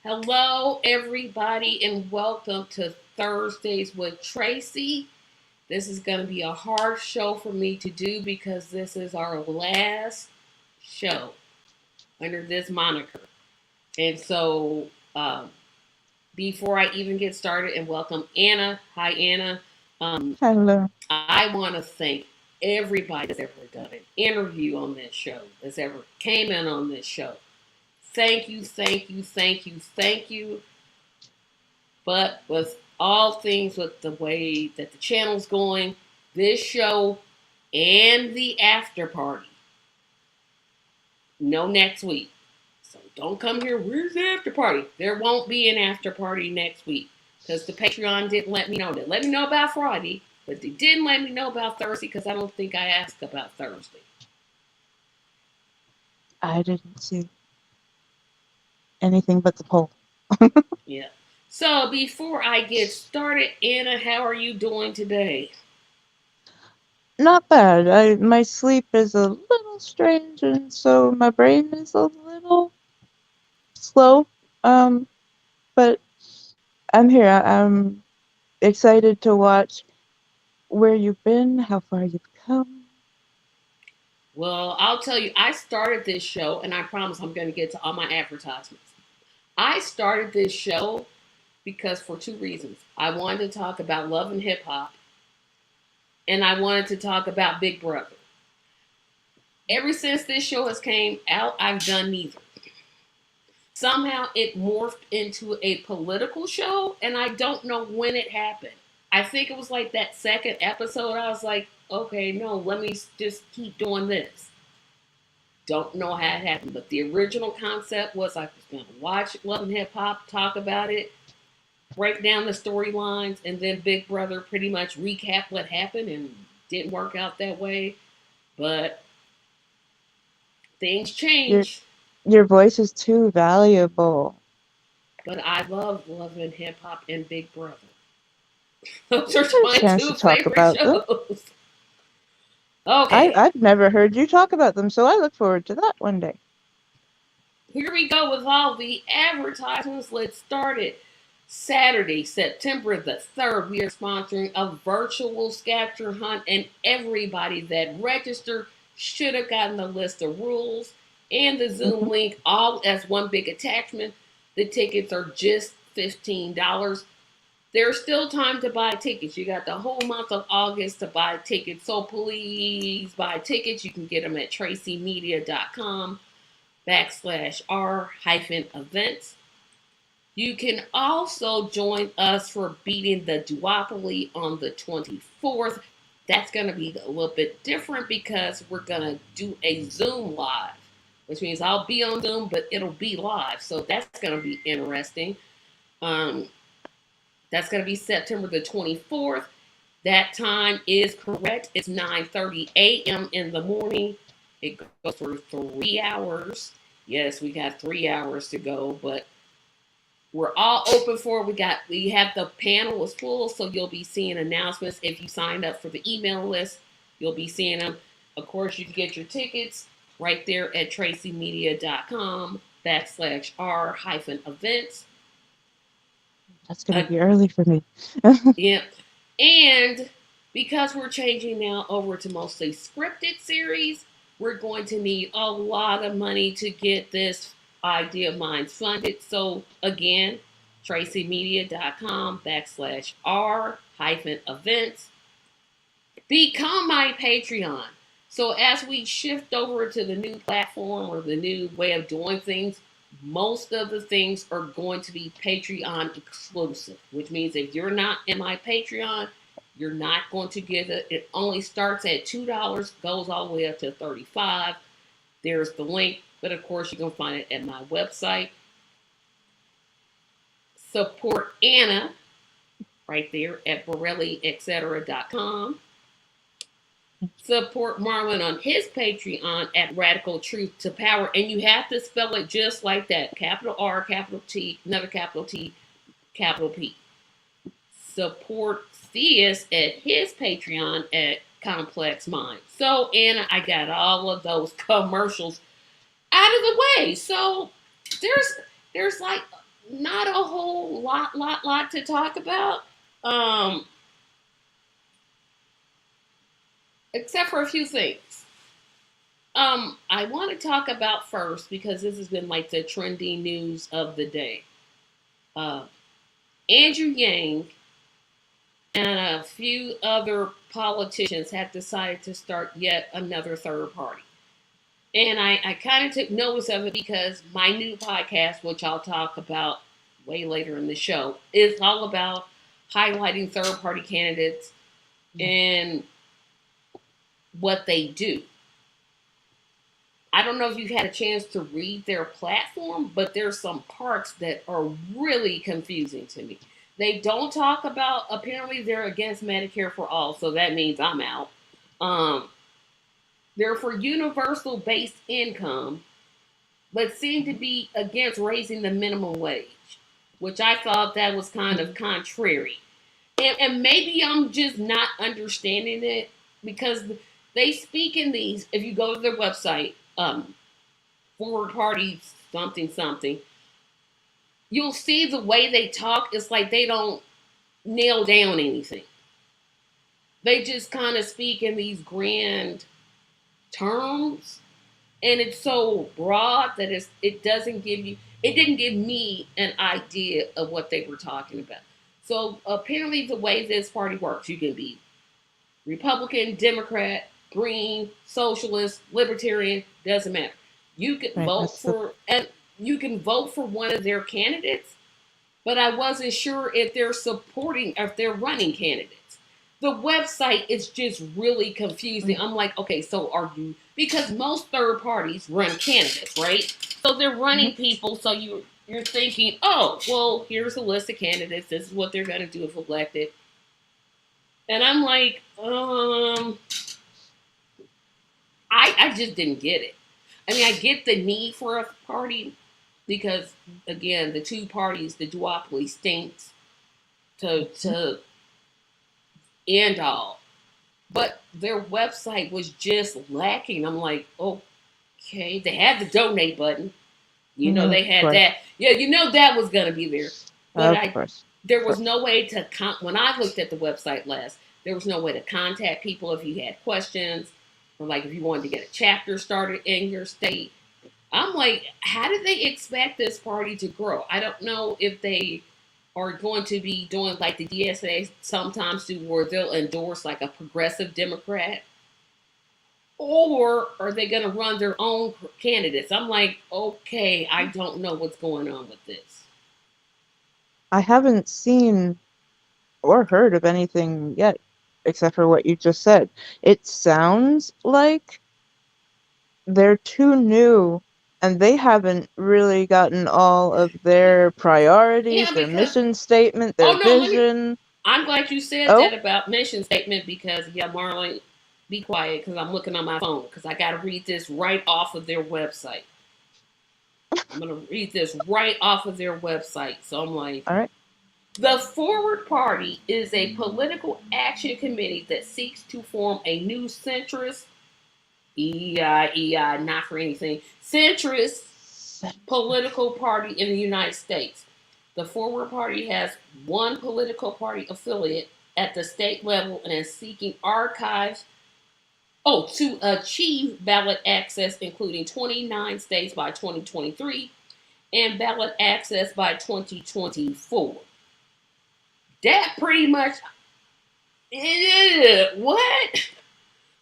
Hello, everybody, and welcome to Thursdays with Tracy. This is going to be a hard show for me to do because this is our last show under this moniker. And so, before I even get started and welcome Anna, hi Anna. Hello. I want to thank everybody that's ever done an interview on this show, that's ever came in on this show. Thank you, thank you, thank you, thank you. But with all things, with the way that the channel's going, this show and the after party, no next week. So don't come here, where's the after party? There won't be an after party next week because the Patreon didn't let me know. They let me know about Friday, but they didn't let me know about Thursday because I don't think I asked about Thursday. I didn't see anything but the poll. Yeah. So before I get started, Anna, how are you doing today? Not bad. My sleep is a little strange, and so my brain is a little slow. But I'm here. I'm excited to watch where you've been, how far you've come. Well, I'll tell you, I started this show, and I promise I'm going to get to all my advertisements. I started this show because for two reasons. I wanted to talk about love and hip hop, and I wanted to talk about Big Brother. Ever since this show has came out, I've done neither. Somehow it morphed into a political show, and I don't know when it happened. I think it was like that second episode. I was like, okay, no, let me just keep doing this. Don't know how it happened, but the original concept was I was going to watch Love and Hip Hop, talk about it, break down the storylines, and then Big Brother pretty much recap what happened, and didn't work out that way. But things change. Your voice is too valuable. But I love Love and Hip Hop and Big Brother. Those are Get a my chance two to talk favorite about them. shows. Okay, I've never heard you talk about them, so I look forward to that one day. here we go with all the advertisements. Let's start it. Saturday, September the 3rd, we are sponsoring a virtual scavenger hunt, and everybody that registered should have gotten the list of rules and the Zoom link all as one big attachment. The tickets are just $15. There's still time to buy tickets. You got the whole month of August to buy tickets. So please buy tickets. You can get them at tracymedia.com/r-events. You can also join us for beating the Duopoly on the 24th. That's going to be a little bit different because we're going to do a Zoom live, which means I'll be on Zoom, but it'll be live. So that's going to be interesting. That's going to be September the 24th. That time is correct. It's 9:30 a.m. in the morning. It goes for 3 hours. Yes, we got 3 hours to go, but we're all open for it. We have the panel is full, so you'll be seeing announcements. If you signed up for the email list, you'll be seeing them. Of course, you can get your tickets right there at tracymedia.com/r-events. That's going to be early for me. Yep. And because we're changing now over to mostly scripted series, we're going to need a lot of money to get this idea of mine funded. So again, tracymedia.com/r-events. Become my Patreon. So as we shift over to the new platform or the new way of doing things, most of the things are going to be Patreon exclusive, which means if you're not in my Patreon, you're not going to get it. It only starts at $2, goes all the way up to $35. There's the link, but of course you can find it at my website. Support Anna right there at borellietc.com. Support Marlon on his Patreon at Radical Truth to Power. And you have to spell it just like that. Capital R, capital T, another capital T, capital P. Support Theus at his Patreon at Complex Mind. So, Anna, I got all of those commercials out of the way. So, there's like not a whole lot to talk about. Um, except for a few things. I want to talk about first because this has been like the trending news of the day. Uh, Andrew Yang and a few other politicians have decided to start yet another third party. And I kind of took notice of it because my new podcast, which I'll talk about way later in the show, is all about highlighting third party candidates and what they do. I don't know if you've had a chance to read their platform, but there's some parts that are really confusing to me. They don't talk about, apparently they're against Medicare for all, so that means I'm out. Um, they're for universal basic income, but seem to be against raising the minimum wage, which I thought that was kind of contrary. And maybe I'm just not understanding it because they speak in these, if you go to their website, forward party something something, you'll see the way they talk. It's like they don't nail down anything. They just kind of speak in these grand terms, and it's so broad that it doesn't give you. It didn't give me an idea of what they were talking about. So apparently, the way this party works, you can be Republican, Democrat, Green, Socialist, Libertarian, doesn't matter. You can Right. vote for and you can vote for one of their candidates, but I wasn't sure if they're supporting or if they're running candidates. The website is just really confusing. I'm like, okay, so are you, because most third parties run candidates, right? So they're running people, so you're thinking, oh, well, here's a list of candidates. This is what they're going to do if elected. And I'm like, I just didn't get it. I mean, I get the need for a party because, again, the two parties, the duopoly, stinks to end all. But their website was just lacking. I'm like, okay, they had the donate button. You know, they had that. Yeah, you know that was going to be there. But there was no way to, when I looked at the website last, there was no way to contact people if you had questions or like if you wanted to get a chapter started in your state. I'm like, how do they expect this party to grow? I don't know if they are going to be doing like the DSA sometimes do, where they'll endorse like a progressive Democrat, or are they going to run their own candidates? I'm like, okay, I don't know what's going on with this. I haven't seen or heard of anything yet, except for what you just said. It sounds like they're too new and they haven't really gotten all of their priorities, their mission statement, their vision. I'm glad you said that about mission statement because, yeah, Marlon, be quiet because I'm looking on my phone because I got to read this right off of their website. I'm going to read this right off of their website. So I'm like, all right. The Forward Party is a political action committee that seeks to form a new centrist, EI, not for anything, centrist political party in the United States. The Forward Party has one political party affiliate at the state level and is seeking archives to achieve ballot access, including 29 states by 2023 and ballot access by 2024. That pretty much, what?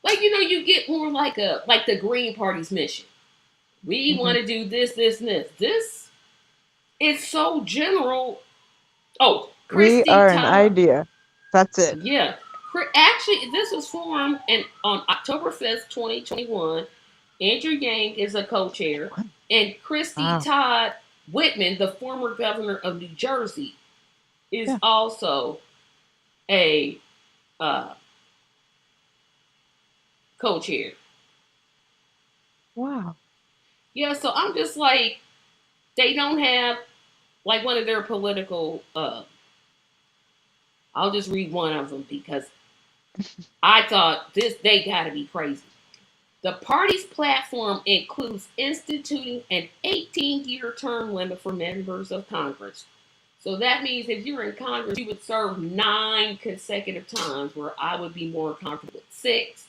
Like, you get more like the Green Party's mission. We want to do this, this, and this. This is so general. Oh, we are an idea. That's it. Yeah. Actually, this was formed on October 5th, 2021. Andrew Yang is a co-chair. And Christy Todd Whitman, the former governor of New Jersey, is also a co-chair. Wow. Yeah, so I'm just like, they don't have like one of their political. I'll just read one of them because I thought they got to be crazy. The party's platform includes instituting an 18-year term limit for members of Congress. So that means if you're in Congress, you would serve 9 consecutive times, where I would be more comfortable with 6,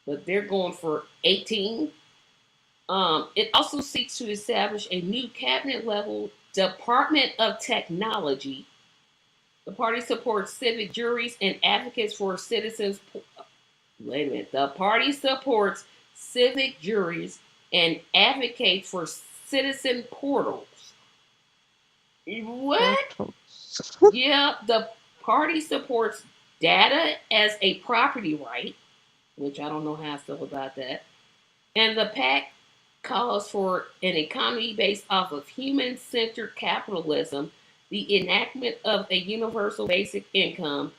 but they're going for 18. It also seeks to establish a new cabinet-level Department of Technology. The party supports civic juries and advocates for citizens. Wait a minute. The party supports civic juries and advocates for citizen portals. What? Yeah, the party supports data as a property right, which I don't know how I feel about that. And the PAC calls for an economy based off of human-centered capitalism, the enactment of a universal basic income,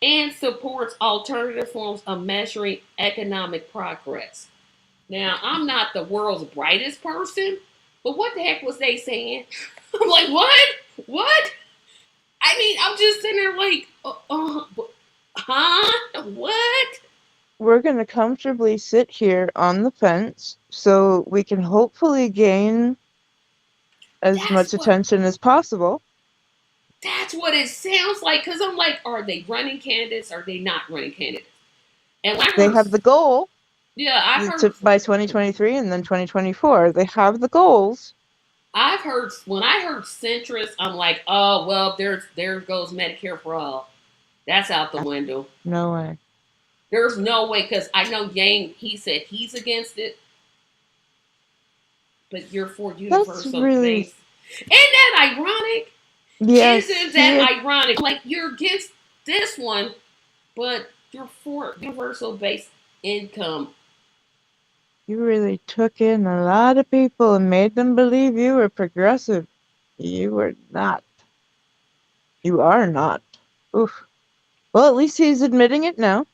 and supports alternative forms of measuring economic progress. Now, I'm not the world's brightest person, but what the heck was they saying? I'm like, what? What? I mean, I'm just sitting there like, huh? What? We're going to comfortably sit here on the fence so we can hopefully gain as much attention as possible. That's what it sounds like, because I'm like, are they running candidates? Are they not running candidates? And they have the goal. Yeah, I've heard by 2023 and then 2024. They have the goals. I've heard, when I heard centrist, I'm like, oh well, there goes Medicare for all. That's out the window. No way. There's no way, because I know Yang, he said he's against it, but you're for universal things. Isn't that ironic? Yes. Isn't that ironic? Like, you're against this one, but you're for universal basic income. You really took in a lot of people and made them believe you were progressive. You were not. You are not. Oof. Well, at least he's admitting it now.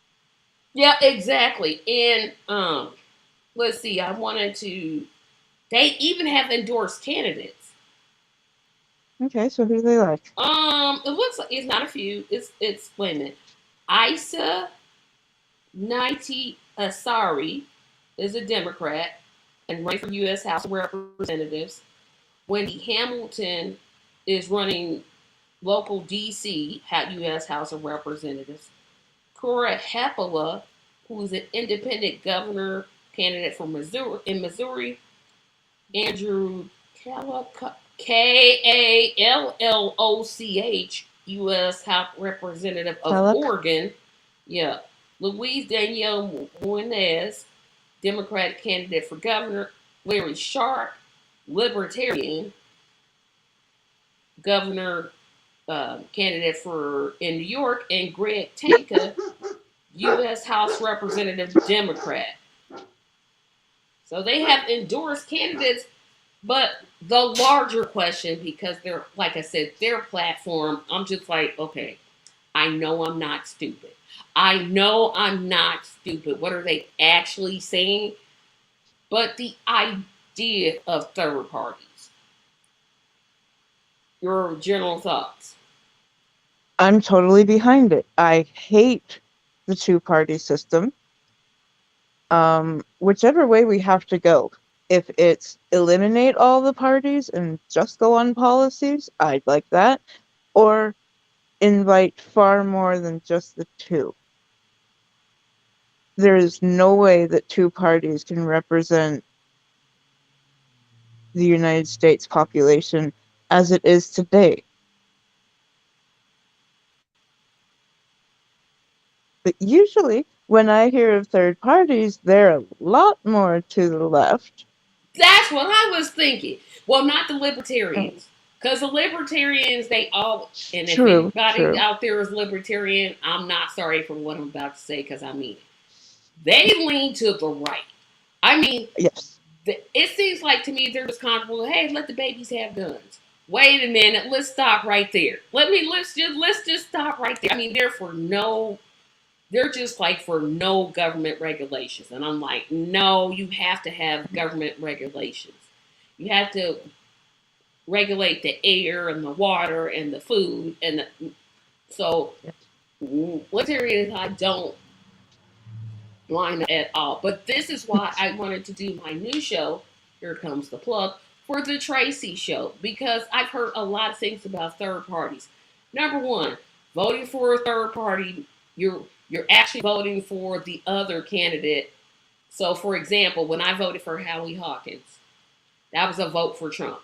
Yeah, exactly. And let's see, I wanted to, they even have endorsed candidates. Okay, so who do they like? It looks like it's not a few. It's wait a minute. Isa Naiti Asari is a Democrat and running for U.S. House of Representatives. Wendy Hamilton is running local D.C. U.S. House of Representatives. Cora Hepala, who is an independent governor candidate for Missouri. Andrew Kalloch, U.S. House Representative of Oregon. Yeah. Louise Danielle Muñoz, Democratic candidate for governor. Larry Sharp, Libertarian governor candidate in New York. And Greg Tanka, U.S. House Representative Democrat. So they have endorsed candidates. But the larger question, because they're, like I said, their platform, I'm just like, okay, I know I'm not stupid. I know I'm not stupid. What are they actually saying? But the idea of third parties. Your general thoughts? I'm totally behind it. I hate the two-party system. Whichever way we have to go. If it's eliminate all the parties and just go on policies, I'd like that. Or invite far more than just the two. There is no way that two parties can represent the United States population as it is today. But usually, when I hear of third parties, they're a lot more to the left. That's what I was thinking. Well, not the Libertarians. Because the Libertarians, they all, and if anybody out there is Libertarian, I'm not sorry for what I'm about to say, because I mean it. They lean to the right. I mean, yes. It seems like to me they're just comfortable. Hey, let the babies have guns. Wait a minute, let's stop right there. Let's just stop right there. I mean, they're just like for no government regulations. And I'm like, no, you have to have government regulations. You have to regulate the air and the water and the food. So, Libertarians, I don't line at all. But this is why I wanted to do my new show. Here comes the plug for the Tracy show, because I've heard a lot of things about third parties. Number one, voting for a third party, you're actually voting for the other candidate. So, for example, when I voted for Howie Hawkins, that was a vote for Trump.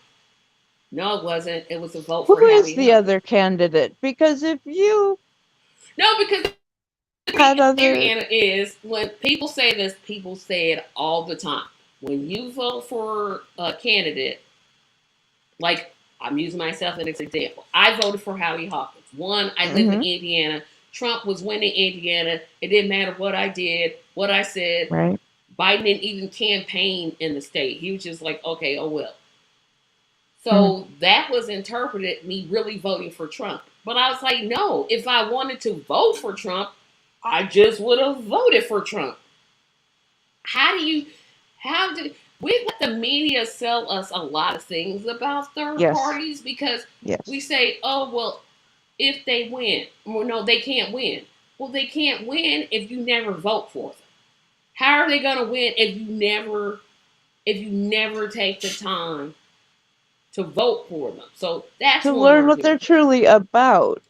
No, it wasn't. It was a vote for Who is Howie the Hawkins. other candidate? Because if you No, because had other, Indiana is when people say this, people say it all the time. When you vote for a candidate, like I'm using myself as an example, I voted for Howie Hawkins. One, I live in hmm Indiana. Trump was winning Indiana. It didn't matter what I did, what I said. right? Biden didn't even campaign in the state. He was just like, okay, oh well. Mm. So that was interpreted me really voting for Trump. But I was like, no, if I wanted to vote for Trump, I just would have voted for Trump. How do you, how do, we let the media sell us a lot of things about third Yes, parties because we yes. say, oh, well, if they win, well, no, they can't win. Well, they can't win if you never vote for them. How are they going to win if you never take the time to vote for them? So that's To one learn what they're argument. truly about.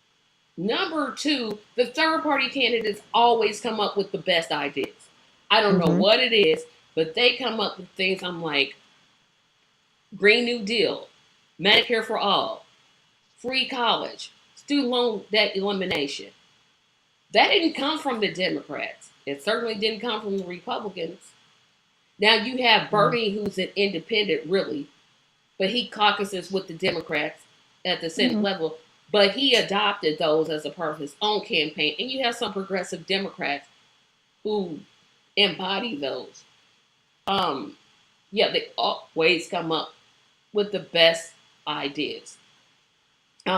Number two, the third party candidates always come up with the best ideas. I don't know hmm what it is, but they come up with things I'm like Green New Deal, Medicare for all, free college, student loan debt elimination. That didn't come from the Democrats. It certainly didn't come from the Republicans. Now you have Bernie, who's an independent, really, but he caucuses with the Democrats at the Senate hmm level. But he adopted those as a part of his own campaign. And you have some progressive Democrats who embody those. Um, yeah, they always come up with the best ideas.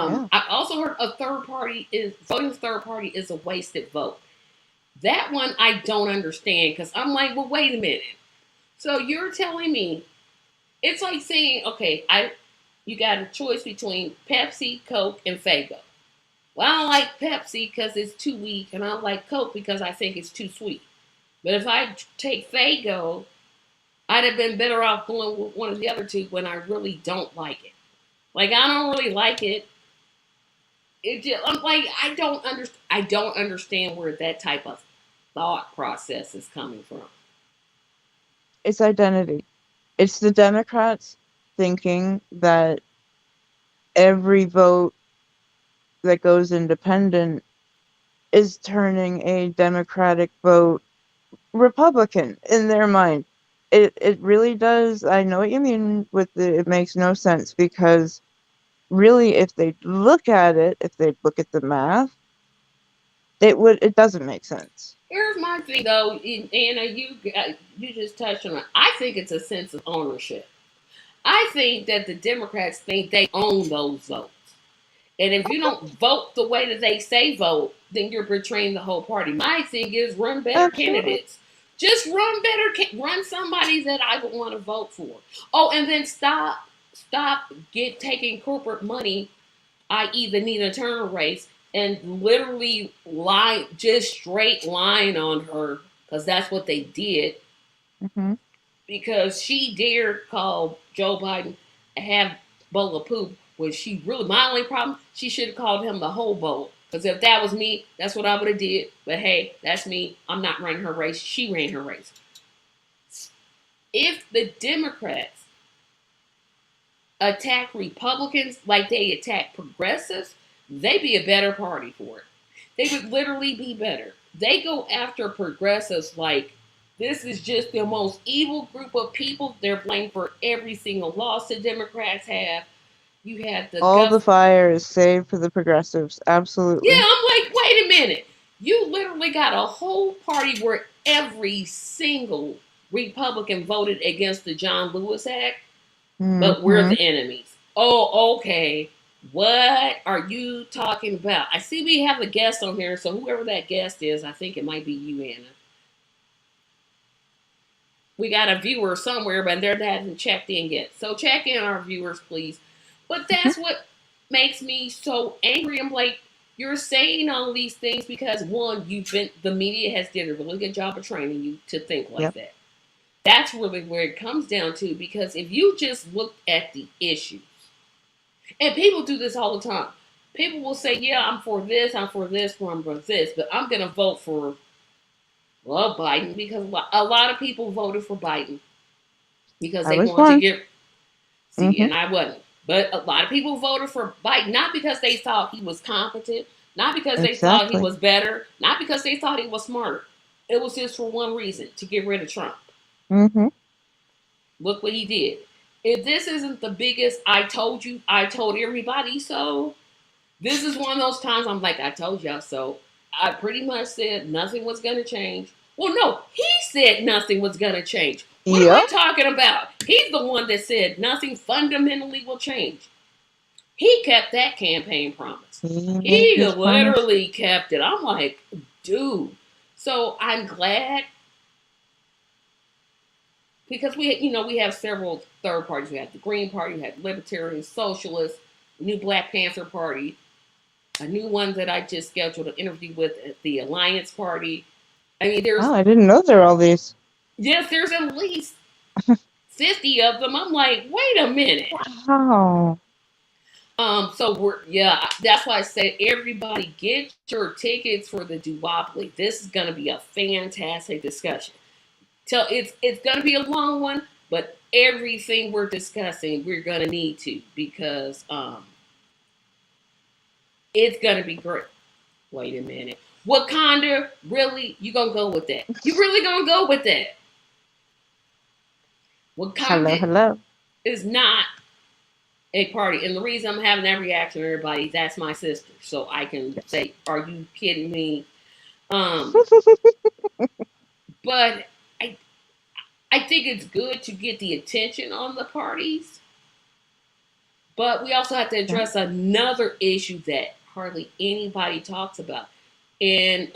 Yeah. I also heard a third party is voting third party is a wasted vote. That one I don't understand because I'm like, well, wait a minute. So you're telling me it's like saying, okay, I you got a choice between Pepsi, Coke, and Fago. Well, I don't like Pepsi because it's too weak, and I don't like Coke because I think it's too sweet. But if I take Fago, I'd have been better off going with one of the other two when I really don't like it. Like I don't really like it. It just, I'm like I don't understand. I don't understand where that type of thought process is coming from. It's identity. It's the Democrats thinking that every vote that goes independent is turning a Democratic vote Republican in their mind. It really does. I know what you mean with the it makes no sense because really if they look at it, if they look at the math, it doesn't make sense. Here's my thing, though, Anna. You just touched on it. I think it's a sense of ownership. I think that the Democrats think they own those votes. And if you don't vote the way that they say vote, then you're betraying the whole party. My thing is run better Absolutely. candidates. Just run better, run somebody that I would want to vote for. Oh, and then stop taking corporate money, i.e., the Nina Turner race, and literally lie, just straight lying on her, because that's what they did. hmm Because she dared call Joe Biden a half bowl of poop when she really, my only problem, she should have called him the whole bowl. Because if that was me, that's what I would have did. But hey, that's me. I'm not running her race. She ran her race. If the Democrats attack Republicans like they attack progressives, they'd be a better party for it. They would literally be better. They go after progressives like this is just the most evil group of people. They're blamed for every single loss the Democrats have. You had the All the Gus. fire is saved for the progressives. Yeah, Absolutely. I'm like, wait a minute. You literally got a whole party where every single Republican voted against the John Lewis Act, but we're hmm the enemies. Oh, okay. What are you talking about? I see we have a guest on here, so whoever that guest is, I think it might be you, Anna. We got a viewer somewhere, but they haven't checked in yet. So check in our viewers, please. But that's what makes me so angry. I'm like, You're saying all these things because one, the media has did a really good job of training you to think like Yep. that. That's really where it comes down to, because if you just look at the issues, and people do this all the time. People will say, yeah, I'm for this, I'm for this, I'm for this, but I'm going to vote for, well, Biden, because a lot of people voted for Biden because I they was want to one. get, see, Mm-hmm. and I wasn't. But a lot of people voted for Biden, not because they thought he was competent, not because they thought he Exactly. was better, not because they thought he was smarter. It was just for one reason, to get rid of Trump. Mm-hmm. Look what he did. If this isn't the biggest I told you, I told everybody so, this is one of those times I'm like, I told y'all so. I pretty much said nothing was going to change. Well, no, he said nothing was going to change. What are we Yep. talking about? He's the one that said nothing fundamentally will change. He kept that campaign promise. He made He his promise. literally kept it. I'm like, dude. So I'm glad, because we have several third parties. We have the Green Party, we have Libertarians, Socialists, New Black Panther Party, a new one that I just scheduled an interview with at the Alliance Party. I mean, Oh, I didn't know there were all these. there's at least 50 of them. I'm like, wait a minute. Wow. So that's why I say everybody get your tickets for the Duopoly. This is gonna be a fantastic discussion. It's gonna be a long one, but everything we're discussing, we're gonna need to, because it's gonna be great. Wait a minute. Wakanda, really? You gonna go with that? You really gonna go with that? Hello, Wakanda hello. is not a party. And the reason I'm having that reaction, everybody, that's my sister. So I can Yes. say, are you kidding me? Um, but I I think it's good to get the attention on the parties. But we also have to Yeah. address another issue that hardly anybody talks about. And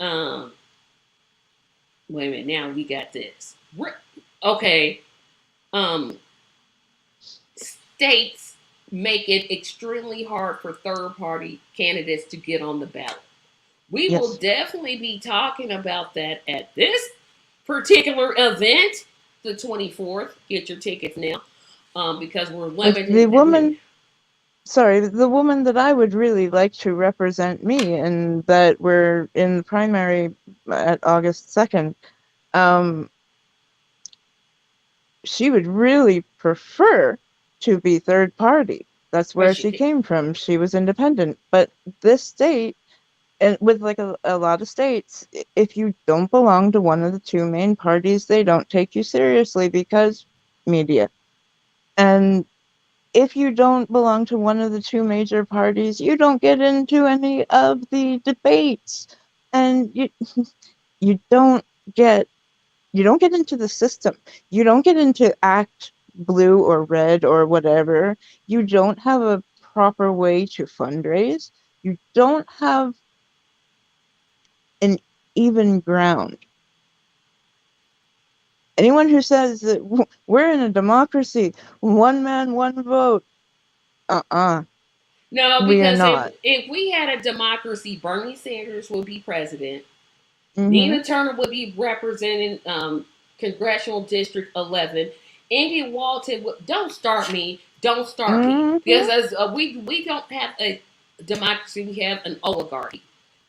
wait a minute, now we got this. Okay. Um, States make it extremely hard for third party candidates to get on the ballot. We will Yes. definitely be talking about that at this particular event, the 24th. Get your tickets now, because we're Like the limited. woman, sorry, the woman that I would really like to represent me, and that we're in the primary at August 2nd, um, she would really prefer to be third party. That's But where she she, came from. She was independent. But this state, and with like a lot of states, if you don't belong to one of the two main parties, they don't take you seriously because media. And if you don't belong to one of the two major parties, you don't get into any of the debates. And you don't get you don't get into the system. You don't get into act blue or red or whatever. You don't have a proper way to fundraise. You don't have an even ground. Anyone who says that we're in a democracy, one man, one vote, uh-uh, no, we are because not. if we had a democracy, Bernie Sanders would be president. Mm-hmm. Nina Turner would be representing congressional district 11. Indy Walton would, don't start me, don't start me, Mm-hmm. because as we don't have a democracy, we have an oligarchy.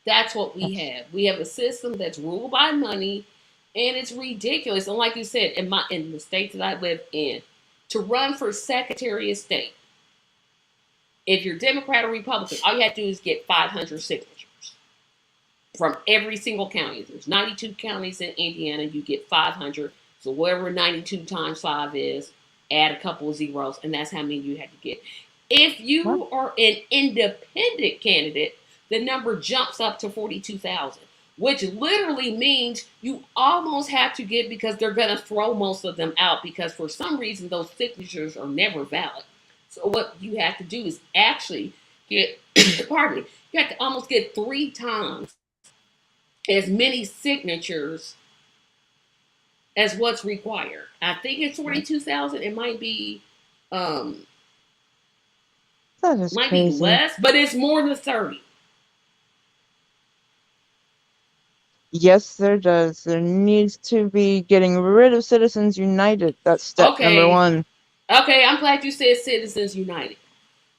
That's what we Yes. have. We have a system that's ruled by money, and it's ridiculous. And like you said, in the state that I live in, to run for Secretary of State, if you're Democrat or Republican, all you have to do is get 500 signatures from every single county. There's 92 counties in Indiana. You get 500. So whatever 92 times 5 is, add a couple of zeros, and that's how many you have to get. If Well, you are an independent candidate, the number jumps up to 42,000, which literally means you almost have to get, because they're going to throw most of them out, because for some reason those signatures are never valid. So what you have to do is actually get, pardon me, you have to almost get 3 times as many signatures as what's required. I think it's yeah, 42,000. It um that is might be crazy. less, but it's more than 30. Yes, there does. There needs to be getting rid of Citizens United. That's step number Okay. one. Okay, I'm glad you said Citizens United.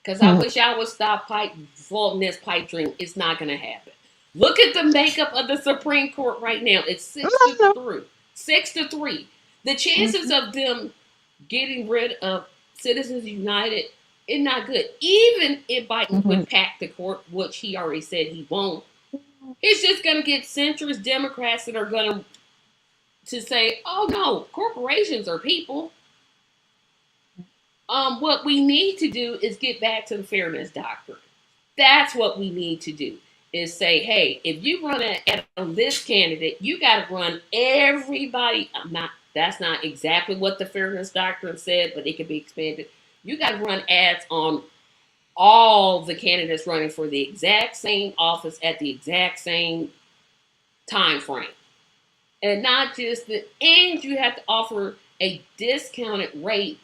Because I wish I would stop voting this pipe dream. It's not going to happen. Look at the makeup of the Supreme Court right now. It's 6-3. 6-3. The chances of them getting rid of Citizens United is not good. Even if Biden would pack the court, which he already said he won't, it's just going to get centrist Democrats that are going to say, oh no, corporations are people. What we need to do is get back to the fairness doctrine. That's what we need to do. Is say, hey, if you run on this candidate, you got to run everybody. That's not exactly what the fairness doctrine said, but it can be expanded. You got to run ads on all the candidates running for the exact same office at the exact same time frame, and not just the. And you have to offer a discounted rate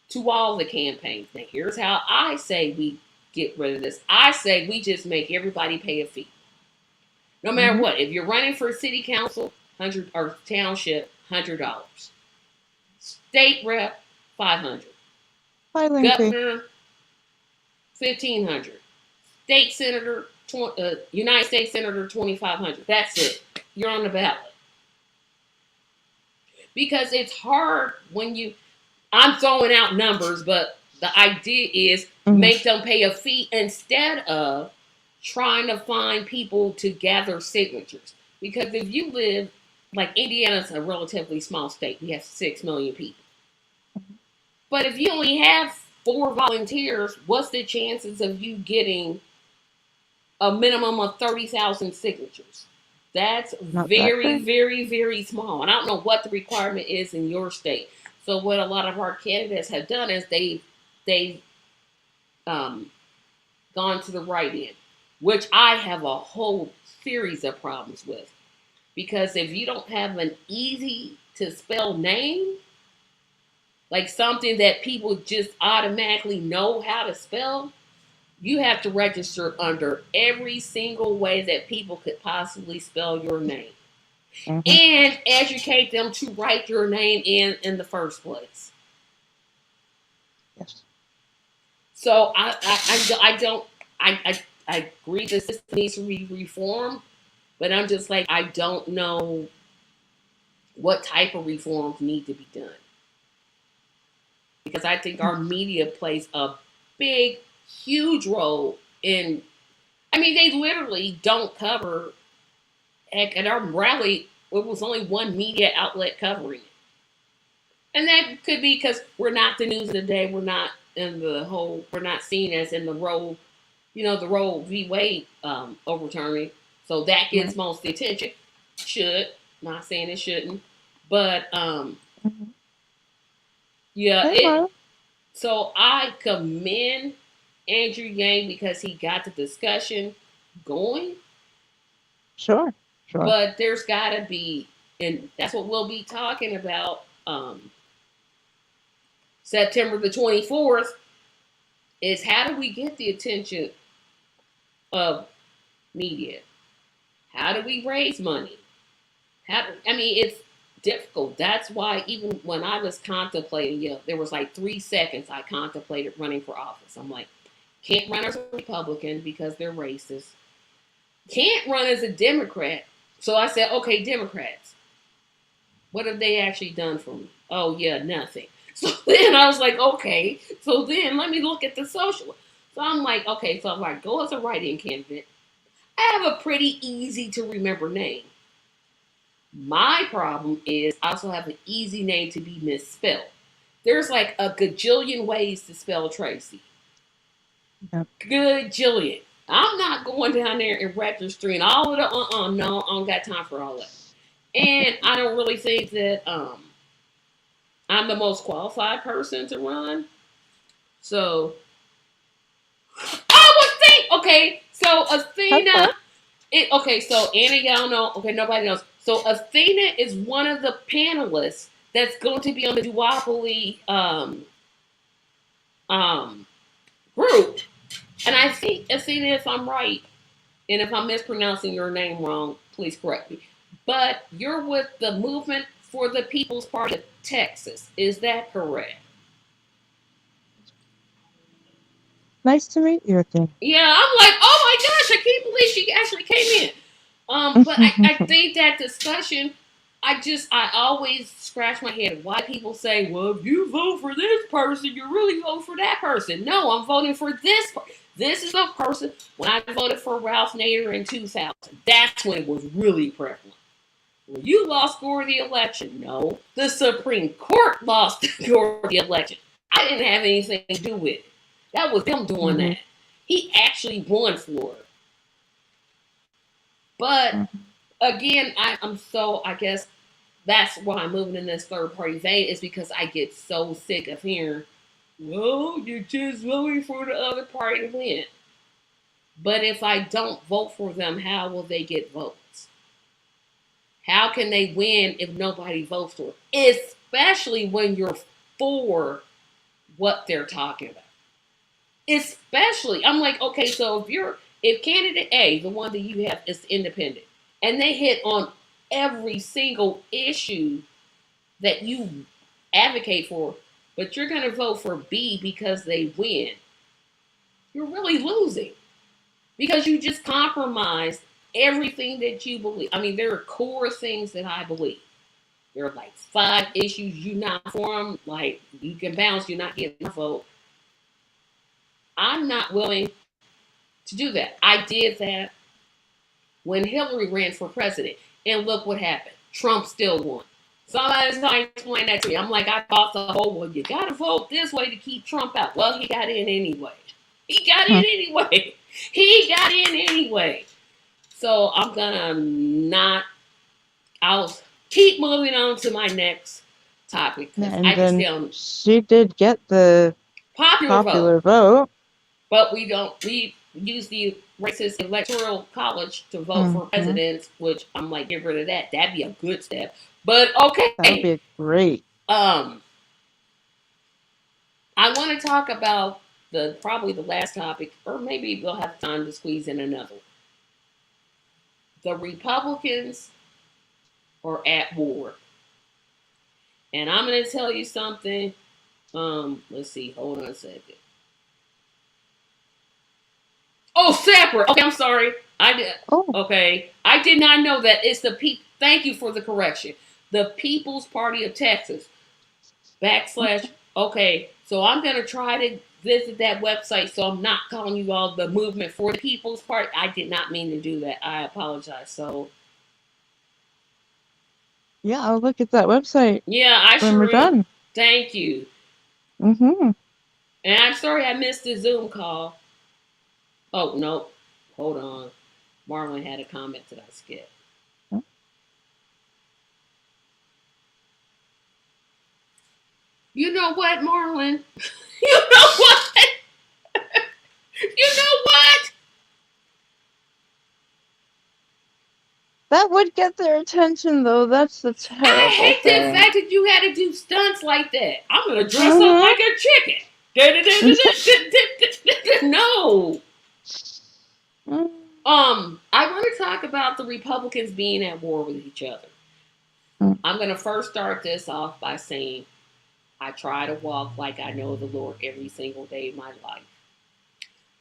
to all the campaigns. Now, here's how I say we get rid of this. I say we just make everybody pay a fee. No matter what. If you're running for city council, 100 or township, $100. State rep, $500. Governor, $1,500. State senator, United States senator, $2,500. That's it. You're on the ballot. Because it's hard when I'm throwing out numbers, but the idea is make them pay a fee instead of trying to find people to gather signatures. Because if you live, like Indiana's a relatively small state, we have 6 million people. But if you only have 4 volunteers, what's the chances of you getting a minimum of 30,000 signatures? That's very, very, very small. And I don't know what the requirement is in your state. So what a lot of our candidates have done is they've gone to the right end, which I have a whole series of problems with. Because if you don't have an easy to spell name, like something that people just automatically know how to spell, you have to register under every single way that people could possibly spell your name. And educate them to write your name in the first place. Yes. So I agree that this needs to be reformed, but I'm just like, I don't know what type of reforms need to be done. Because I think our media plays a big, huge role in, they literally don't cover, heck, at our rally, it was only one media outlet covering it. And that could be because we're not the news of the day. We're not we're not seen as in the Roe, the Roe v. Wade overturning. So that gets most attention. Not saying it shouldn't. But, so I commend Andrew Yang because he got the discussion going. Sure. But there's got to be, and that's what we'll be talking about September the 24th, is how do we get the attention of media? How do we raise money? It's difficult. That's why even when I was contemplating, there was like 3 seconds I contemplated running for office. I'm like, can't run as a Republican because they're racist. Can't run as a Democrat. So I said, okay, Democrats, what have they actually done for me? Oh, yeah, nothing. So then I was like, okay, so then let me look at the social. So I'm like, okay, so if I go as a write-in candidate, I have a pretty easy to remember name. My problem is I also have an easy name to be misspelled. There's like a gajillion ways to spell Tracy. Yep. Gajillion. I'm not going down there and registering all of the no, I don't got time for all that. And I don't really think that I'm the most qualified person to run. So okay, so Athena so Anna, y'all know, okay, nobody knows. So Athena is one of the panelists that's going to be on the Duopoly group. And I think, Athena, if I'm right, and if I'm mispronouncing your name wrong, please correct me. But you're with the Movement for the People's Party of Texas. Is that correct? Nice to meet you again. Yeah, I'm like, oh my gosh, I can't believe she actually came in. But I think that discussion, I always scratch my head. Why people say, well, if you vote for this person, you really vote for that person. No, I'm voting for this. This is the person. When I voted for Ralph Nader in 2000, that's when it was really prevalent. Well, you lost score of the election. No, the Supreme Court lost score of the election. I didn't have anything to do with it. That was them doing that. He actually won Florida. But again, I guess that's why I'm moving in this third party vein, is because I get so sick of hearing, well, you're just voting for the other party to win. But if I don't vote for them, how will they get votes? How can they win if nobody votes for them? Especially when you're for what they're talking about. Especially, I'm like, okay, so if candidate A, the one that you have, is independent, and they hit on every single issue that you advocate for, but you're going to vote for B because they win, you're really losing because you just compromised everything that you believe. I mean, there are core things that I believe. There are like 5 issues you not for them, like you can bounce, you're not getting a vote. I'm not willing to do that. I did that when Hillary ran for president, and look what happened. Trump still won. Somebody's trying to explain that to me. I'm like, I thought the whole, well, you got to vote this way to keep Trump out. Well, he got in anyway. He got in anyway. He got in anyway. So I'm gonna I'll keep moving on to my next topic. And I then she did get the popular vote. But we use the racist electoral college to vote for presidents, which I'm like, get rid of that. That'd be a good step. But okay. That'd be great. I want to talk about probably the last topic, or maybe we'll have time to squeeze in another. The Republicans are at war. And I'm going to tell you something. Let's see. Hold on a second. Oh, separate. Okay, I'm sorry. I did. Oh. Okay, I did not know that. It's the Thank you for the correction. The People's Party of Texas. / Okay, so I'm gonna try to visit that website. So I'm not calling you all the Movement for the People's Party. I did not mean to do that. I apologize. So. Yeah, I'll look at that website. Yeah, when we're done. Thank you. And I'm sorry I missed the Zoom call. Oh, no. Hold on. Marlon had a comment that I skipped. You know what, Marlon? You know what? You know what? That would get their attention, though. That's the terrible thing. I hate the fact that you had to do stunts like that. I'm going to dress up like a chicken. No. I want to talk about the Republicans being at war with each other. I'm going to first start this off by saying I try to walk like I know the Lord every single day of my life.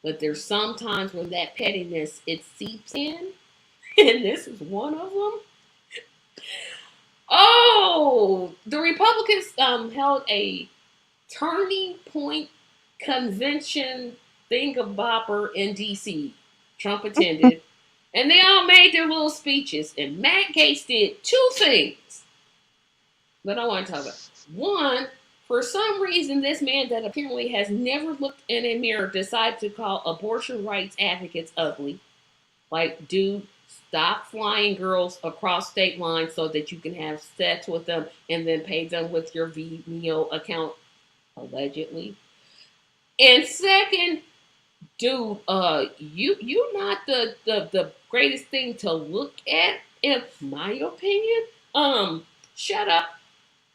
But there's sometimes when that pettiness, it seeps in. And this is one of them. Oh, the Republicans held a turning point convention thingamabobber in D.C. Trump attended. And they all made their little speeches. And Matt Gaetz did 2 things that I want to talk about. One, for some reason, this man that apparently has never looked in a mirror decided to call abortion rights advocates ugly. Like, dude, stop flying girls across state lines so that you can have sex with them and then pay them with your Vimeo account, allegedly. And second, dude, you not the greatest thing to look at, in my opinion. Shut up.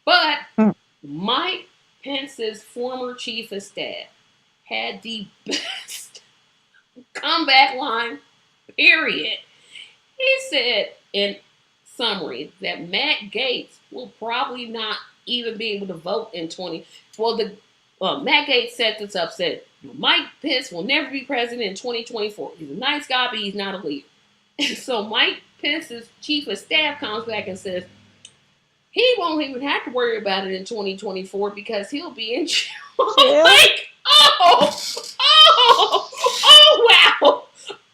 But Mike Pence's former chief of staff had the best comeback line, period. He said, and summary that Matt Gaetz will probably not even be able to vote in 20. Well, the Matt Gaetz set this up. Said Mike Pence will never be president in 2024. He's a nice guy, but he's not a leader. And so Mike Pence's chief of staff comes back and says he won't even have to worry about it in 2024 because he'll be in jail. Like, wow.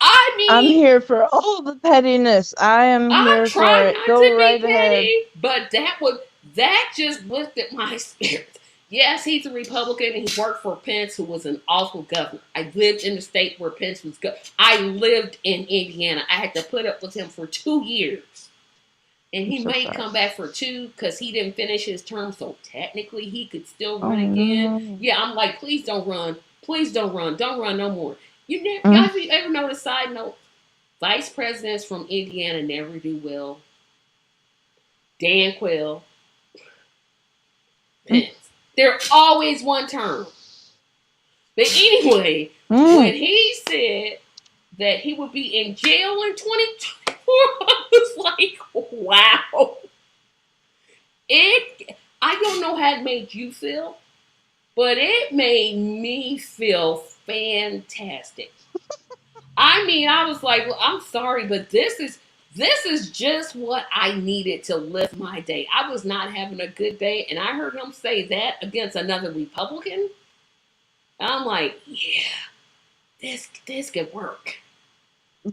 I mean, I'm here for all the pettiness. I am here for it. Go right ahead. But that just lifted my spirits. Yes, he's a Republican and he worked for Pence, who was an awful governor. I lived in the state where Pence was I lived in Indiana. I had to put up with him for 2 years. And he may come back for 2 because he didn't finish his term, so technically he could still run again. Yeah, I'm like, please don't run. Please don't run. Don't run no more. Y'all ever notice, side note, vice presidents from Indiana never do well. Dan Quayle, Pence. They're always one term. But anyway, when he said that he would be in jail in 2024, I was like, wow. I don't know how it made you feel, but it made me feel fantastic. I mean, I was like, well, I'm sorry, but this is just what I needed to lift my day. I was not having a good day, and I heard him say that against another Republican. I'm like, yeah, this could work.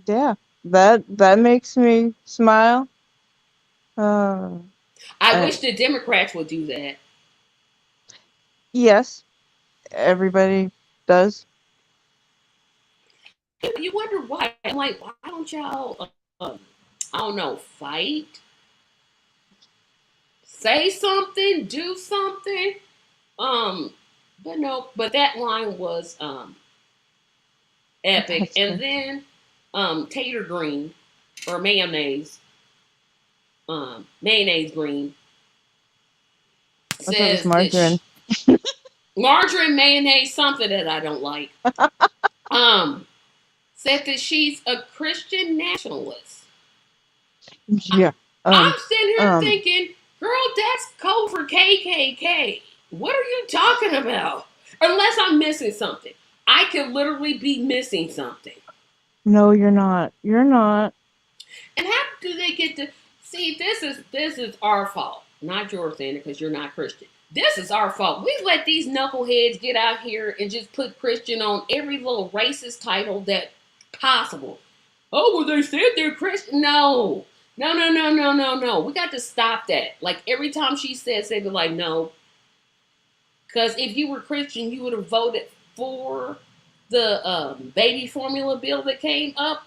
Yeah, that makes me smile. I wish the Democrats would do that. Yes, everybody does. You wonder why. I'm like, why don't y'all, I don't know, fight? Say something, do something. But no, but that line was epic. And then tater green or mayonnaise green says margarine. Margarine, mayonnaise, something that I don't like. Said that she's a Christian nationalist. Yeah. I'm sitting here thinking, girl, that's code for KKK. What are you talking about? Unless I'm missing something. I could literally be missing something. No, you're not. You're not. And how do they get to see? This is our fault, not yours, Sandra, because you're not Christian. This is our fault. We let these knuckleheads get out here and just put Christian on every little racist title that possible. Oh, well, they said they're Christian. No. We got to stop that. Like, every time she says, they'd be like, no. Because if you were Christian, you would have voted for the baby formula bill that came up.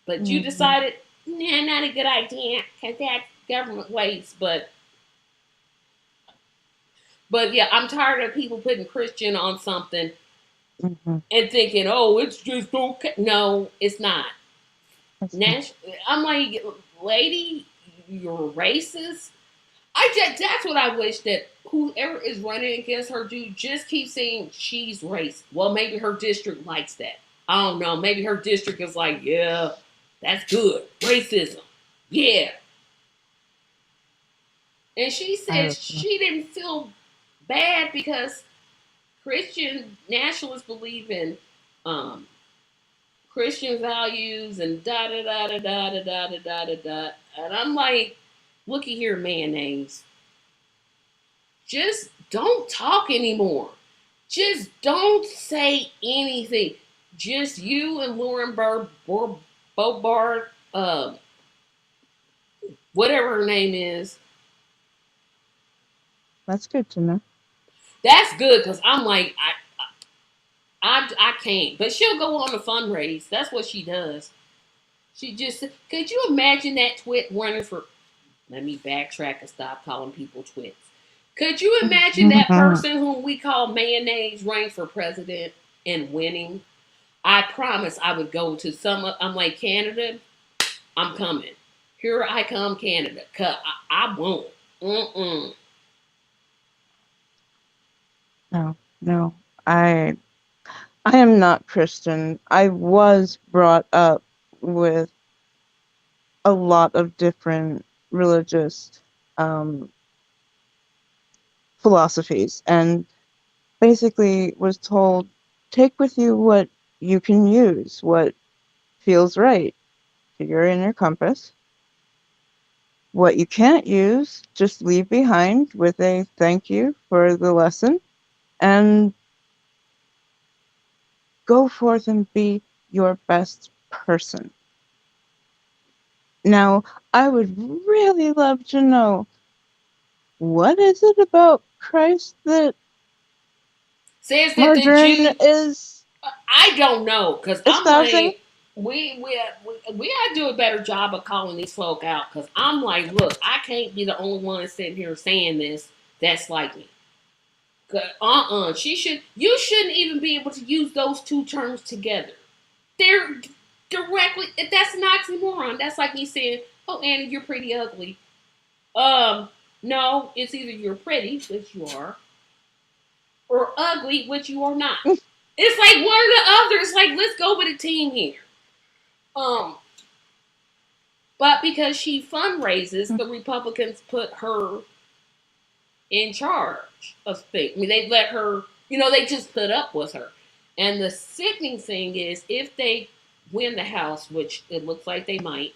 But you decided, nah, not a good idea. Because that's government waste. But yeah, I'm tired of people putting Christian on something and thinking, oh, it's just okay. No, it's not. I'm like, lady, you're racist. That's what I wish, that whoever is running against her dude just keep saying she's racist. Well, maybe her district likes that. I don't know. Maybe her district is like, yeah, that's good. Racism. Yeah. And she said she didn't feel bad because Christian nationalists believe in Christian values and da da da da da da da da da da da. And I'm like, looky here, mayonnaise. Just don't talk anymore. Just don't say anything. Just you and Lauren Boebert, whatever her name is. That's good to know. That's good, because I'm like, I can't. But she'll go on a fundraise. That's what she does. She just, could you imagine that twit running for, let me backtrack and stop calling people twits. Could you imagine that person whom we call mayonnaise running for president and winning? I promise I would go to I'm like, Canada, I'm coming. Here I come, Canada. I won't. No. I am not Christian. I was brought up with a lot of different religious philosophies, and basically was told, take with you what you can use, what feels right to your inner compass. What you can't use, just leave behind with a thank you for the lesson, and go forth and be your best person. Now, I would really love to know, what is it about Christ that Says that the Margarine Jew. is I don't know, because I'm espousing? like, we gotta do a better job of calling these folk out. Because I'm like, look, I can't be the only one sitting here saying this. That's like me. You shouldn't even be able to use those two terms together. They're directly. That's an oxymoron. That's like me saying, "Oh, Annie, you're pretty ugly." No, it's either you're pretty, which you are, or ugly, which you are not. It's like one or the other. It's like, let's go with a team here. Um, but because she fundraises, the Republicans put her in charge of things. I mean, they let her, they just put up with her. And the sickening thing is, if they win the House, which it looks like they might,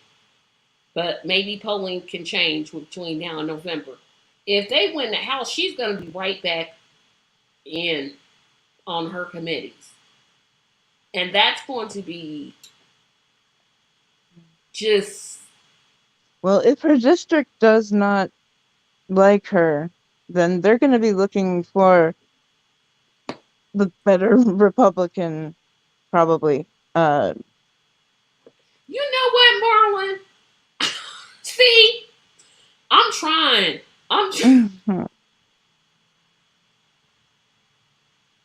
but maybe polling can change between now and November. If they win the House, she's going to be right back in on her committees. And that's going to be just. Well, if her district does not like her, then they're going to be looking for the better Republican, probably. You know what, Marlon? See, I'm trying.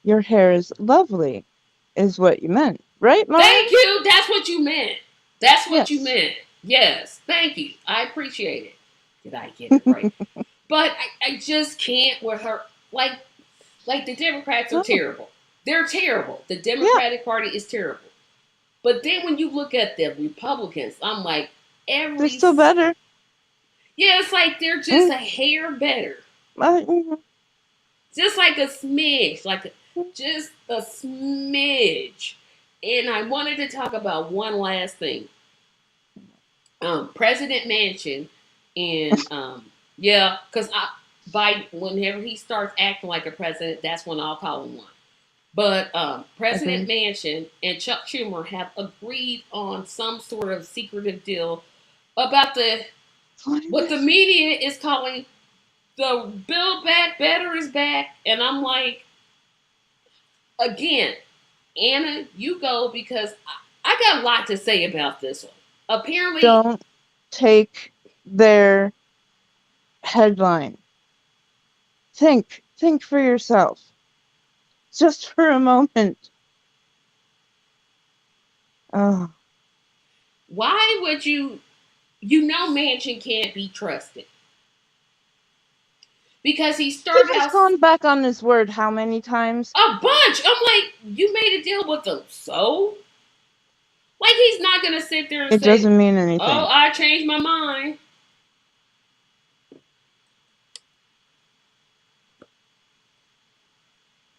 Your hair is lovely, is what you meant, right, Mom? Thank you. That's what you meant. That's what you Yes. meant. Yes. Thank you. I appreciate it. Did I get it right? But I just can't with her. Like the Democrats are terrible. They're terrible. The Democratic Party is terrible. But then when you look at the Republicans, I'm like, They're still better. Yeah, it's like they're just a hair better. Just like a smidge. Just a smidge. And I wanted to talk about one last thing. President Manchin, and because Biden, whenever he starts acting like a president, that's when I'll call him one. But President Manchin and Chuck Schumer have agreed on some sort of secretive deal about what the media is calling the Build Back Better is back, and I'm like, again, Anna, you go, because I got a lot to say about this one. Apparently, don't take their headline. Think for yourself. Just for a moment. Oh. Why would Manchin can't be trusted? Because he started He has gone back on his word how many times? A bunch. I'm like, you made a deal with them, so? Like, he's not going to sit there and say, it doesn't mean anything. Oh, I changed my mind.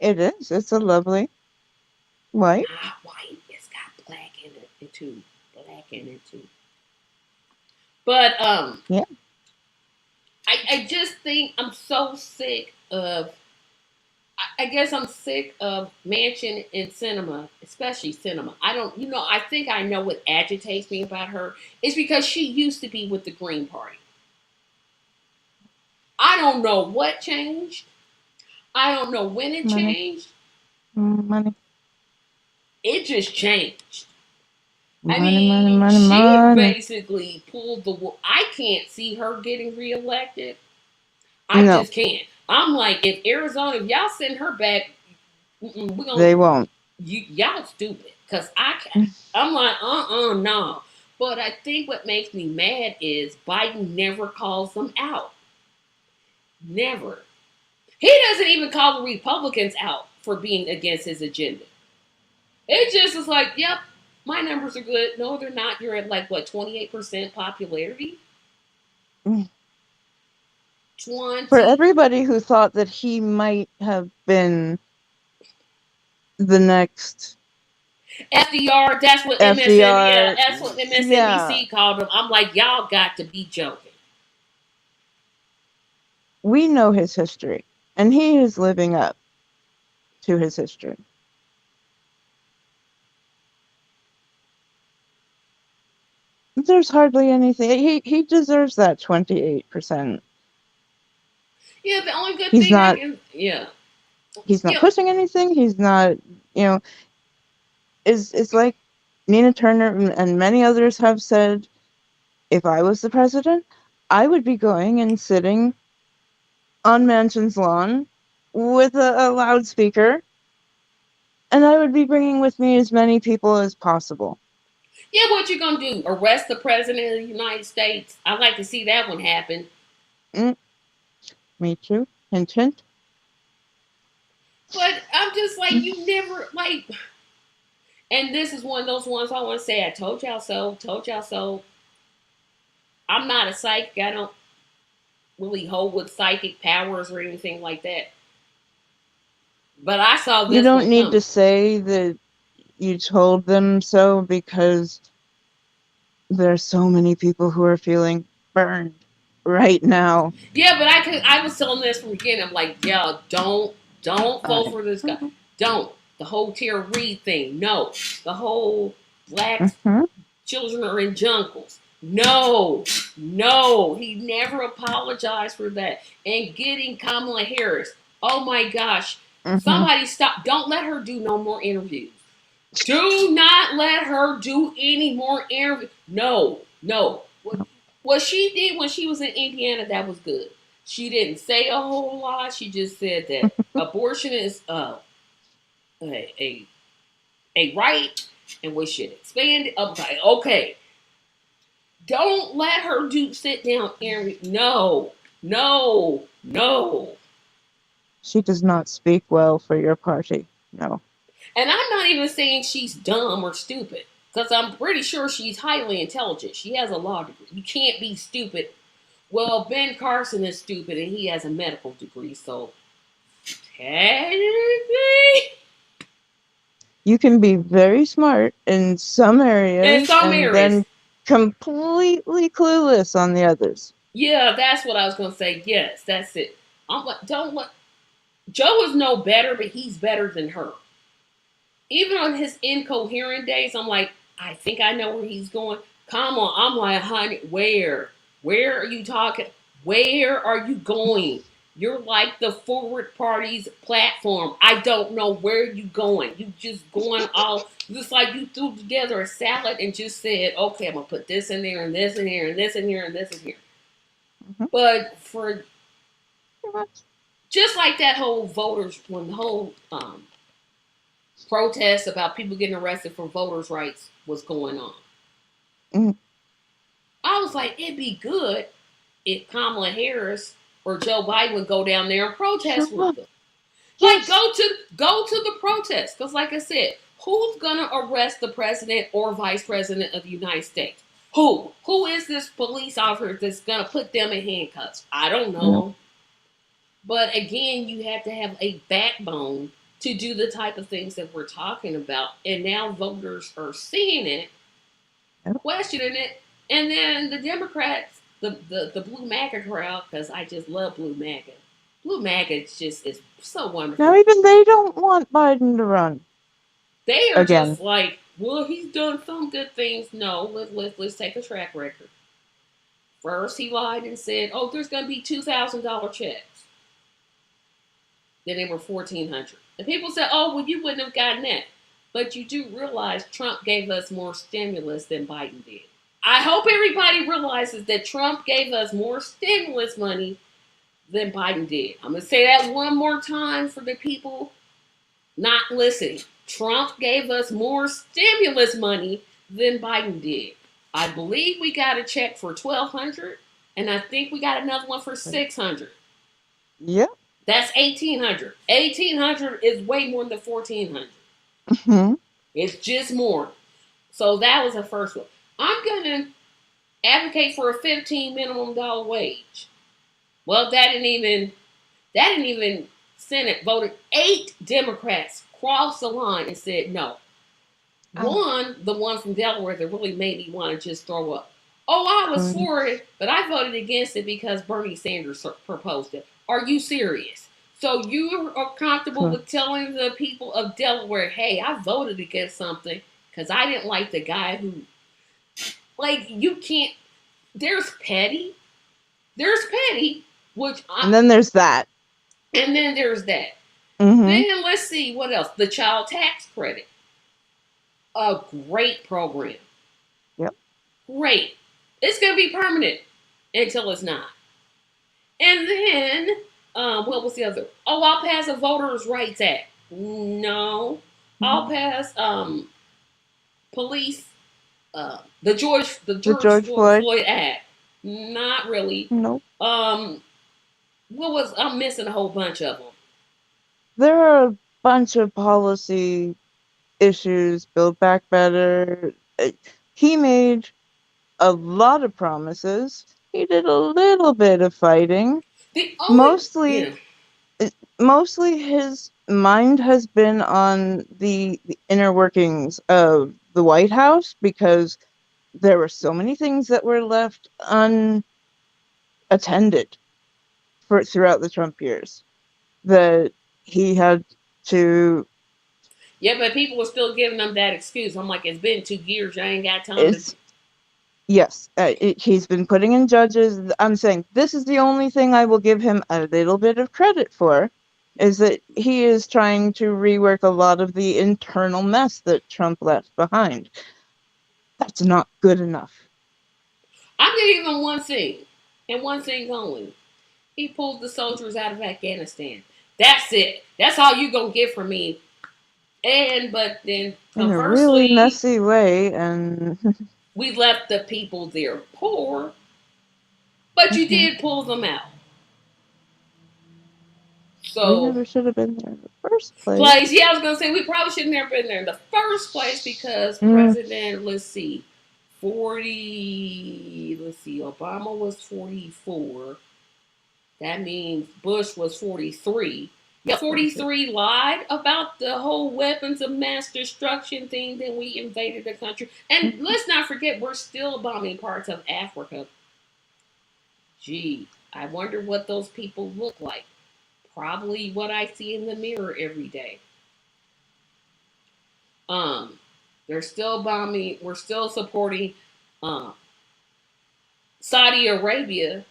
It is. It's a lovely white. Not white. It's got black in it too. Black in it too. But yeah. I just think I'm so sick of. I guess I'm sick of Manchin in cinema, especially cinema. I think I know what agitates me about her. It's because she used to be with the Green Party. I don't know what changed. I don't know when it changed. Money. It just changed. Money. She basically pulled the wool. I can't see her getting reelected. I just can't. I'm like, if y'all send her back, they won't. Y'all stupid. Because I'm like, no. But I think what makes me mad is Biden never calls them out. Never. He doesn't even call the Republicans out for being against his agenda. It just is like, yep, my numbers are good. No, they're not. You're at 28% popularity? For everybody who thought that he might have been the next FDR, that's what FDR, that's what MSNBC yeah. called him. I'm like, y'all got to be joking. We know his history, and he is living up to his history. There's hardly anything. He deserves that 28%. Yeah, the only good He's thing not, I can, yeah. He's not pushing anything. He's not, it's like Nina Turner and many others have said, if I was the president, I would be going and sitting on Mansion's lawn with a loudspeaker, and I would be bringing with me as many people as possible. Yeah, what you gonna do? Arrest the president of the United States? I'd like to see that one happen. Me too. Hint, hint. But I'm just like, you never, like, and this is one of those ones I want to say, I told y'all so, told y'all so. I'm not a psychic. I don't really hold with psychic powers or anything like that. But I saw this. You don't need to say that you told them so, because there's so many people who are feeling burned right now. Yeah, but I was telling this from the beginning. I'm like, y'all, don't vote for this guy. Don't. The whole Tara Reid thing. No. The whole black children are in jungles. No. He never apologized for that. And getting Kamala Harris. Oh my gosh. Somebody stop. Don't let her do no more interviews. Do not let her do any more interviews. No. What she did when she was in Indiana, that was good. She didn't say a whole lot. She just said that abortion is a right, and we should expand it. Okay. Don't let her sit down and no. She does not speak well for your party. No. And I'm not even saying she's dumb or stupid, because I'm pretty sure she's highly intelligent. She has a law degree. You can't be stupid. Well, Ben Carson is stupid and he has a medical degree, so technically you can be very smart in some areas and then completely clueless on the others. Yeah, that's what I was gonna say. Yes, that's it. I'm like, don't let Joe is no better, but he's better than her. Even on his incoherent days, I'm like, I think I know where he's going. Come on, I'm like, honey, where are you talking? Where are you going? You're like the forward party's platform. I don't know where you going. You just going all, just like you threw together a salad and just said, okay, I'm gonna put this in there and this in here and this in here and this in here. But for just like that whole voters, when the whole protest about people getting arrested for voters' rights was going on. I was like, it'd be good if Kamala Harris or Joe Biden would go down there and protest with them. Like, go to the protest. Because like I said, who's gonna arrest the president or vice president of the United States? Who is this police officer that's gonna put them in handcuffs? I don't know. But again, you have to have a backbone to do the type of things that we're talking about. And now voters are seeing it, questioning it, and then the Democrats, the Blue MAGA crowd, because I just love Blue MAGA. Blue MAGA is so wonderful. Now even they don't want Biden to run. They are just like, well, he's done some good things. No, let's take a track record. First, he lied and said, oh, there's going to be $2,000 checks. Then they were $1,400. And people said, oh, well, you wouldn't have gotten that. But you do realize Trump gave us more stimulus than Biden did. I hope everybody realizes that Trump gave us more stimulus money than Biden did. I'm going to say that one more time for the people not listening. Trump gave us more stimulus money than Biden did. I believe we got a check for $1,200, and I think we got another one for $600. Yep. That's $1,800. $1,800 is way more than $1,400. It's just more. So that was the first one. I'm gonna advocate for a $15 minimum wage. Well, that didn't even Senate voted. 8 Democrats crossed the line and said no. The one from Delaware that really made me want to just throw up. Oh, I was for it, but I voted against it because Bernie Sanders proposed it. Are you serious? So you are comfortable with telling the people of Delaware, hey, I voted against something because I didn't like the guy who, like, you can't, there's petty, which and then there's that. And then there's that. Mm-hmm. Then let's see what else. The child tax credit. A great program. Yep. Great. It's going to be permanent until it's not. And then, what was the other? Oh, I'll pass a Voters' Rights Act. No. Mm-hmm. I'll pass police, the George Floyd Act. Not really. Nope. I'm missing a whole bunch of them. There are a bunch of policy issues. Build Back Better. He made a lot of promises. He did a little bit of fighting. Mostly his mind has been on the inner workings of the White House, because there were so many things that were left unattended throughout the Trump years that he had to. Yeah, but people were still giving them that excuse. I'm like, it's been 2 years. I ain't got time to. Yes, he's been putting in judges. I'm saying this is the only thing I will give him a little bit of credit for, is that he is trying to rework a lot of the internal mess that Trump left behind. That's not good enough. I'm going to give him one thing, and one thing only. He pulled the soldiers out of Afghanistan. That's it. That's all you're going to get from me. But then, in a really messy way, and we left the people there poor, but you did pull them out. So we never should have been there in the first place. Yeah, I was going to say, we probably should have never been there in the first place, because President, Obama was 44. That means Bush was 43. Yeah, 43 lied about the whole weapons of mass destruction thing. Then we invaded the country. And let's not forget, we're still bombing parts of Africa. Gee, I wonder what those people look like. Probably what I see in the mirror every day. They're still bombing. We're still supporting Saudi Arabia,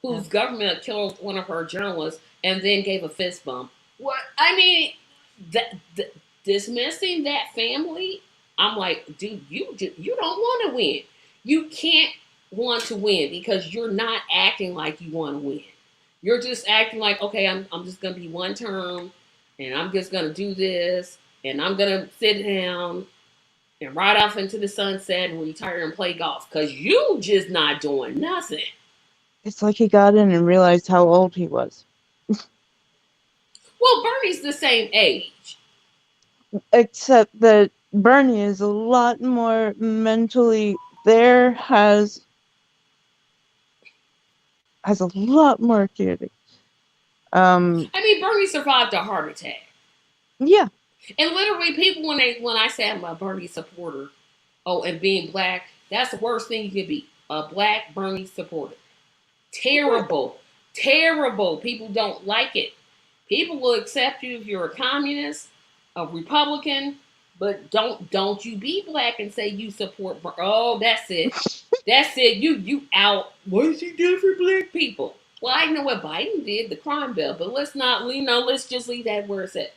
whose government killed one of her journalists and then gave a fist bump. What? I mean, dismissing that family, I'm like, dude, you don't want to win. You can't want to win because you're not acting like you want to win. You're just acting like, okay, I'm just going to be one term, and I'm just going to do this, and I'm going to sit down and ride off into the sunset and retire and play golf, because you just not doing nothing. It's like he got in and realized how old he was. Well, Bernie's the same age. Except that Bernie is a lot more mentally there, has a lot more acuity. I mean, Bernie survived a heart attack. Yeah. And literally, people, when I say I'm a Bernie supporter, and being black, that's the worst thing you could be. A black Bernie supporter. Terrible. Terrible. People don't like it. People will accept you if you're a communist, a Republican, but don't you be black and say you support. Oh, that's it. That's it. You out. What is he doing for black people? Well, I know what Biden did, the crime bill, but let's just leave that where it's at.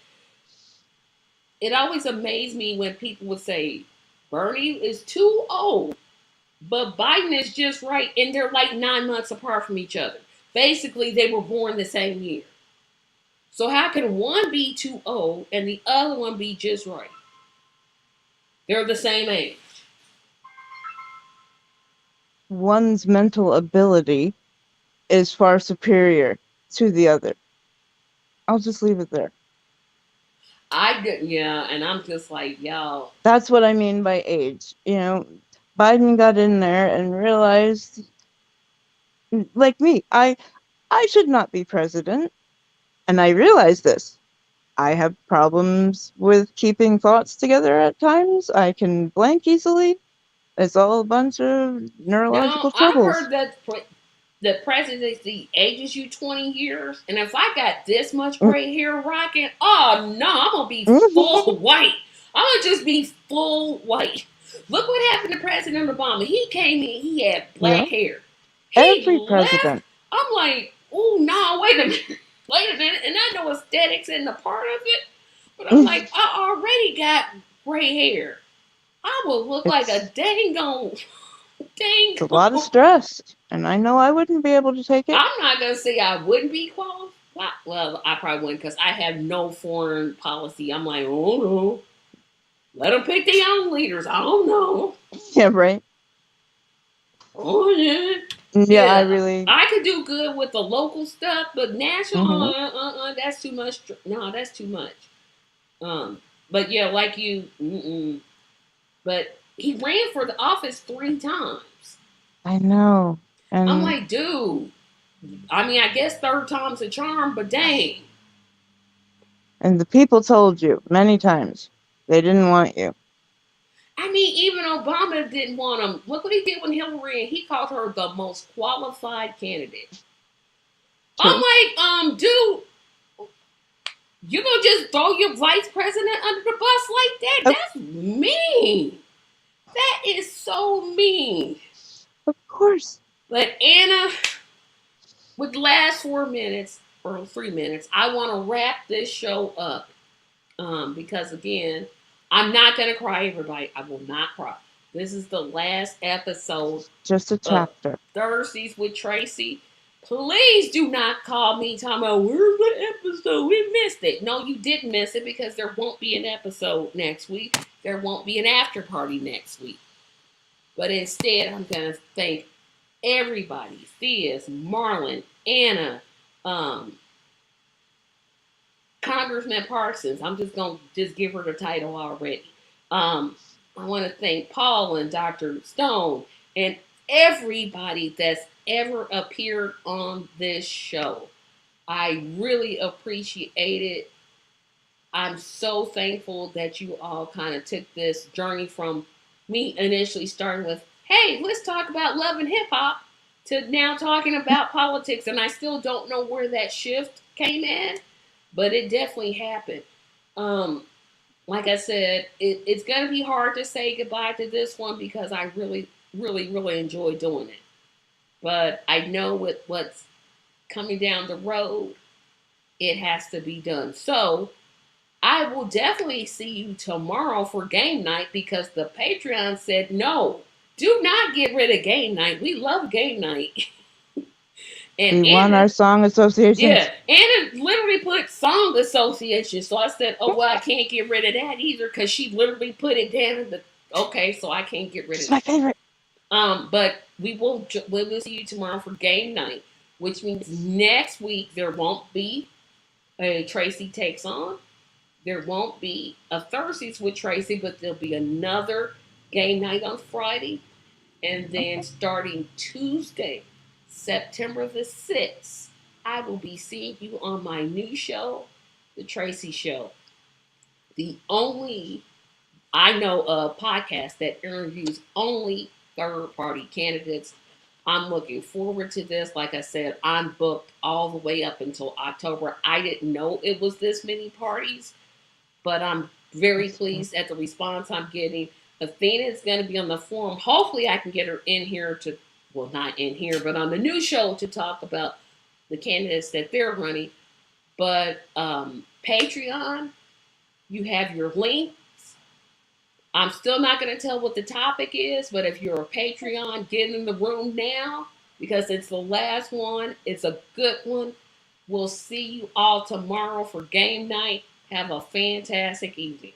It always amazed me when people would say Bernie is too old, but Biden is just right, and they're like 9 months apart from each other. Basically, they were born the same year. So how can one be too old and the other one be just right? They're the same age. One's mental ability is far superior to the other. I'll just leave it there. And I'm just like, y'all. That's what I mean by age. Biden got in there and realized, like me, I should not be president. And I realized this. I have problems with keeping thoughts together at times. I can blank easily. It's all a bunch of No, neurological I've troubles. heard that the presidency ages you 20 years, and if I got this much gray hair rocking, oh no, I'm gonna be full white. I'm gonna just be full white. Look what happened to President Obama. He came in, he had Yeah. black hair. He Every left. president. I'm like, oh no, wait a minute. Wait a minute. And I know aesthetics isn't a part of it, but I'm like, I already got gray hair. I will look like a It's dang It's a lot of stress, and I know I wouldn't be able to take it. I'm not gonna say I wouldn't be qualified. Well, I probably wouldn't because I have no foreign policy. I'm like, oh no, let them pick their own leaders. I don't know. Yeah, right. Oh yeah, Yeah, I yeah. really. I could do good with the local stuff, but national, Hmm. that's too much. No, that's too much. But yeah, like you, but he ran for the office 3 times. I know, I'm and like, dude. I mean, I guess third time's a charm, but dang. the people told you many times they didn't want you. I mean, even Obama didn't want him. Look what he did when Hillary, and he called her the most qualified candidate. I'm True. like, dude, you gonna just throw your vice president under the bus like that? That's mean. That is so mean. Of course. But Anna, with the last 4 minutes or 3 minutes, I want to wrap this show up. Because again, I'm not gonna cry, everybody. I will not cry. This is the last episode Just a chapter. Thursdays with Tracy. Please do not call me talking about where's the episode? We missed it. No, you didn't miss it because there won't be an episode next week. There won't be an after party next week. But instead, I'm gonna thank everybody. Theus, Marlon, Anna, Congressman Parsons. I'm just gonna give her the title already. I want to thank Paul and Dr. Stone and everybody that's ever appeared on this show. I really appreciate it. I'm so thankful that you all kind of took this journey from me initially starting with, hey, let's talk about love and hip hop, to now talking about politics. And I still don't know where that shift came in, but it definitely happened. Like I said, it's going to be hard to say goodbye to this one because I really, really, really enjoy doing it. But I know with what's coming down the road, it has to be done. So I will definitely see you tomorrow for game night because the Patreon said no. Do not get rid of game night. We love game night. And we want our song associations. Yeah, Anna literally put song association. So I said, oh, well, I can't get rid of that either because she literally put it down in the, okay, so I can't get rid of it. It's my favorite. But we will see you tomorrow for game night, which means next week there won't be a Tracy Takes On. There won't be a Thursdays with Tracy, but there'll be another game night on Friday. And then starting Tuesday, September the 6th, I will be seeing you on my new show, The Tracy Show. The only, I know, podcast that interviews only third-party candidates. I'm looking forward to this. Like I said, I'm booked all the way up until October. I didn't know it was this many parties, but I'm very pleased at the response I'm getting. Athena is going to be on the forum. Hopefully I can get her in here to, well, not in here, but on the new show to talk about the candidates that they're running. But Patreon, you have your links. I'm still not going to tell what the topic is, but if you're a Patreon, get in the room now because it's the last one. It's a good one. We'll see you all tomorrow for game night. Have a fantastic evening.